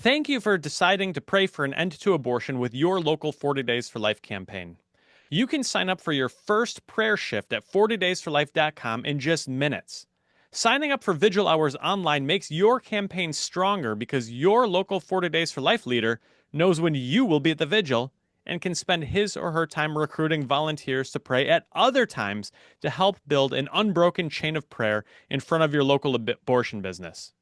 Thank you for deciding to pray for an end to abortion with your local 40 Days for Life campaign. You can sign up for your first prayer shift at 40daysforlife.com in just minutes. Signing up for Vigil Hours online makes your campaign stronger because your local 40 Days for Life leader knows when you will be at the vigil and can spend his or her time recruiting volunteers to pray at other times to help build an unbroken chain of prayer in front of your local abortion business.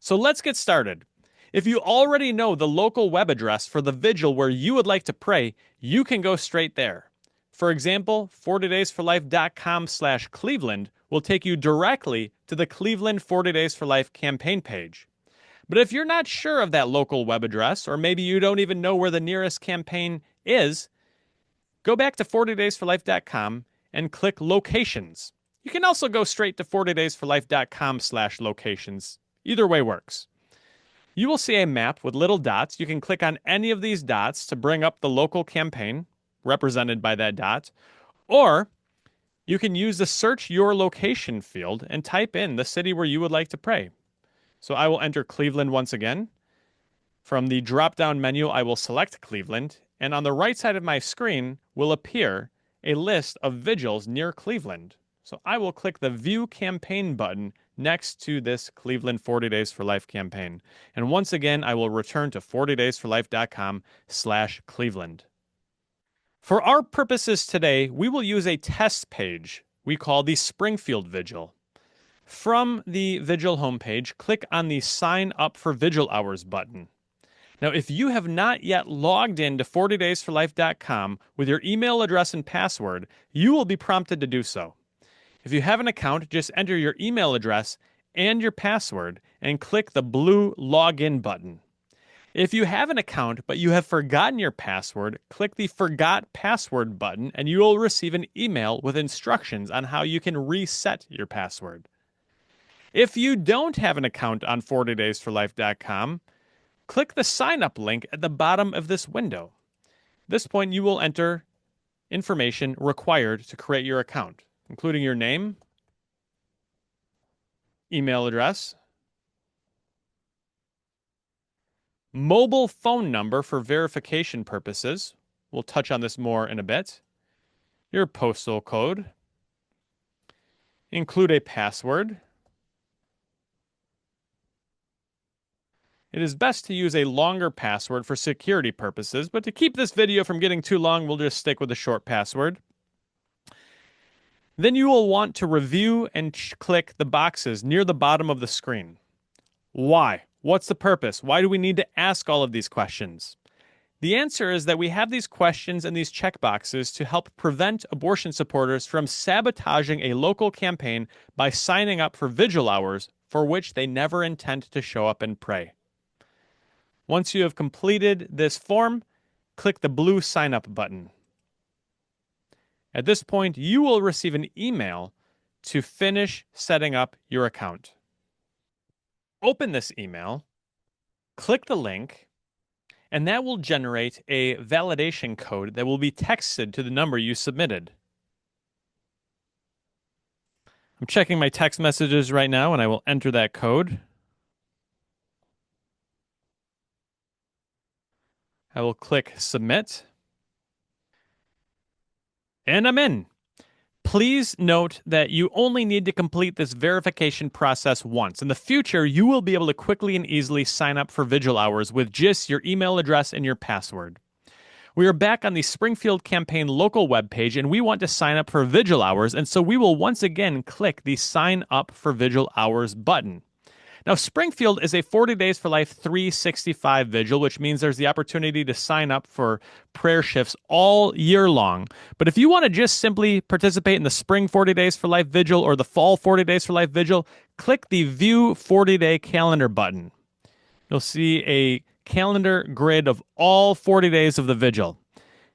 So let's get started. If you already know the local web address for the vigil where you would like to pray, you can go straight there. For example, 40daysforlife.com/Cleveland will take you directly to the Cleveland 40 Days for Life campaign page. But if you're not sure of that local web address, or maybe you don't even know where the nearest campaign is, go back to 40daysforlife.com and click Locations. You can also go straight to 40daysforlife.com/locations. Either way works. You will see a map with little dots. You can click on any of these dots to bring up the local campaign represented by that dot, or you can use the Search Your Location field and type in the city where you would like to pray. So I will enter Cleveland once again. From the drop-down menu, I will select Cleveland, and on the right side of my screen will appear a list of vigils near Cleveland. So I will click the View Campaign button next to this Cleveland 40 Days for Life campaign. And once again, I will return to 40daysforlife.com/Cleveland. For our purposes today, we will use a test page we call the Springfield Vigil. From the Vigil homepage, click on the Sign Up for Vigil Hours button. Now, if you have not yet logged in to 40daysforlife.com with your email address and password, you will be prompted to do so. If you have an account, just enter your email address and your password and click the blue Login button. If you have an account but you have forgotten your password, click the Forgot Password button and you will receive an email with instructions on how you can reset your password. If you don't have an account on 40daysforlife.com, click the Sign Up link at the bottom of this window. At this point, you will enter information required to create your account, including your name, email address, mobile phone number for verification purposes. We'll touch on this more in a bit. Your postal code. Include a password. It is best to use a longer password for security purposes, but to keep this video from getting too long, we'll just stick with a short password. Then you will want to review and click the boxes near the bottom of the screen. Why? What's the purpose? Why do we need to ask all of these questions? The answer is that we have these questions and these checkboxes to help prevent abortion supporters from sabotaging a local campaign by signing up for vigil hours for which they never intend to show up and pray. Once you have completed this form, click the blue Sign Up button. At this point, you will receive an email to finish setting up your account. Open this email, click the link, and that will generate a validation code that will be texted to the number you submitted. I'm checking my text messages right now, and I will enter that code. I will click Submit. And I'm in. Please note that you only need to complete this verification process once. In the future, you will be able to quickly and easily sign up for vigil hours with just your email address and your password. We are back on the Springfield campaign local webpage, and we want to sign up for vigil hours, and so we will once again click the Sign Up for Vigil Hours button. Now, Springfield is a 40 Days for Life 365 vigil, which means there's the opportunity to sign up for prayer shifts all year long. But if you want to just simply participate in the Spring 40 Days for Life vigil or the Fall 40 Days for Life vigil, click the View 40-Day Calendar button. You'll see a calendar grid of all 40 days of the vigil.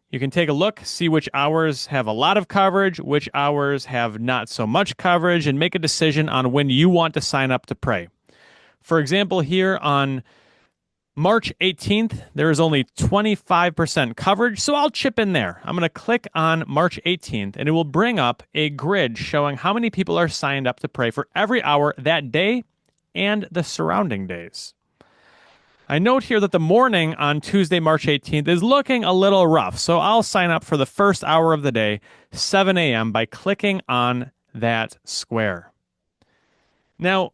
You can take a look, see which hours have a lot of coverage, which hours have not so much coverage, and make a decision on when you want to sign up to pray. For example, here on March 18th, there is only 25% coverage, so I'll chip in there. I'm going to click on March 18th, and it will bring up a grid showing how many people are signed up to pray for every hour that day and the surrounding days. I note here that the morning on Tuesday, March 18th is looking a little rough, so I'll sign up for the first hour of the day, 7 a.m., by clicking on that square. Now,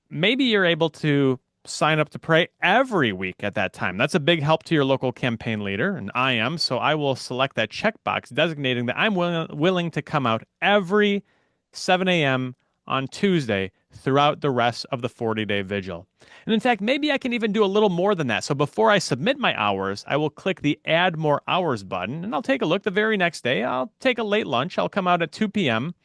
maybe you're able to sign up to pray every week at that time. That's a big help to your local campaign leader, and I am, so I will select that checkbox designating that I'm willing to come out every 7 a.m. on Tuesday throughout the rest of the 40-day vigil. And in fact, maybe I can even do a little more than that. So before I submit my hours, I will click the Add More Hours button, and I'll take a look the very next day. I'll take a late lunch. I'll come out at 2 p.m.,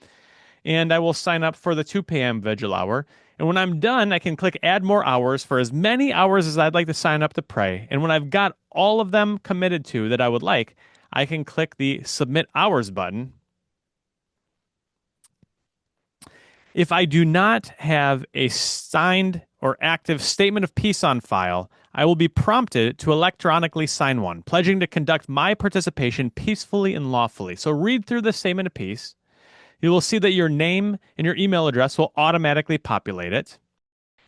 and I will sign up for the 2 p.m. vigil hour. And when I'm done, I can click Add More Hours for as many hours as I'd like to sign up to pray. And when I've got all of them committed to that I would like, I can click the Submit Hours button. If I do not have a signed or active statement of peace on file, I will be prompted to electronically sign one, pledging to conduct my participation peacefully and lawfully. So read through the statement of peace. You will see that your name and your email address will automatically populate it.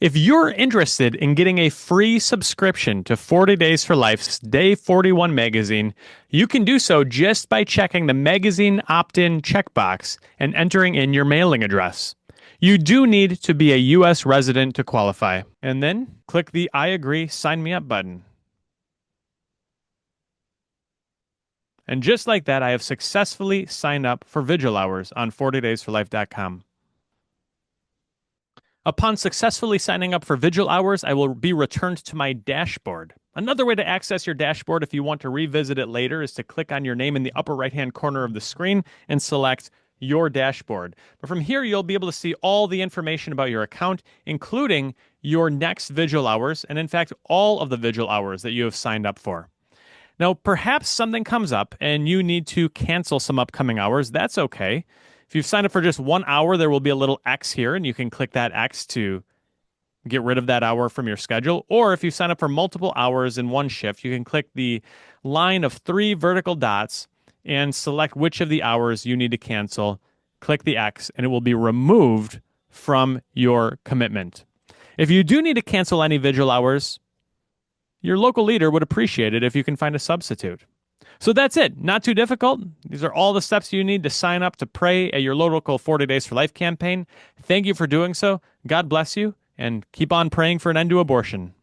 If you're interested in getting a free subscription to 40 Days for Life's Day 41 magazine, you can do so just by checking the magazine opt-in checkbox and entering in your mailing address. You do need to be a U.S. resident to qualify. And then click the I agree, sign me up button. And just like that, I have successfully signed up for Vigil Hours on 40daysforlife.com. Upon successfully signing up for Vigil Hours, I will be returned to my dashboard. Another way to access your dashboard if you want to revisit it later is to click on your name in the upper right-hand corner of the screen and select Your Dashboard. But from here, you'll be able to see all the information about your account, including your next Vigil Hours, and in fact, all of the Vigil Hours that you have signed up for. Now, perhaps something comes up and you need to cancel some upcoming hours. That's okay. If you've signed up for just 1 hour, there will be a little X here, and you can click that X to get rid of that hour from your schedule. Or if you sign up for multiple hours in one shift, you can click the line of 3 vertical dots and select which of the hours you need to cancel. Click the X, and it will be removed from your commitment. If you do need to cancel any vigil hours, your local leader would appreciate it if you can find a substitute. So that's it. Not too difficult. These are all the steps you need to sign up to pray at your local 40 Days for Life campaign. Thank you for doing so. God bless you, and keep on praying for an end to abortion.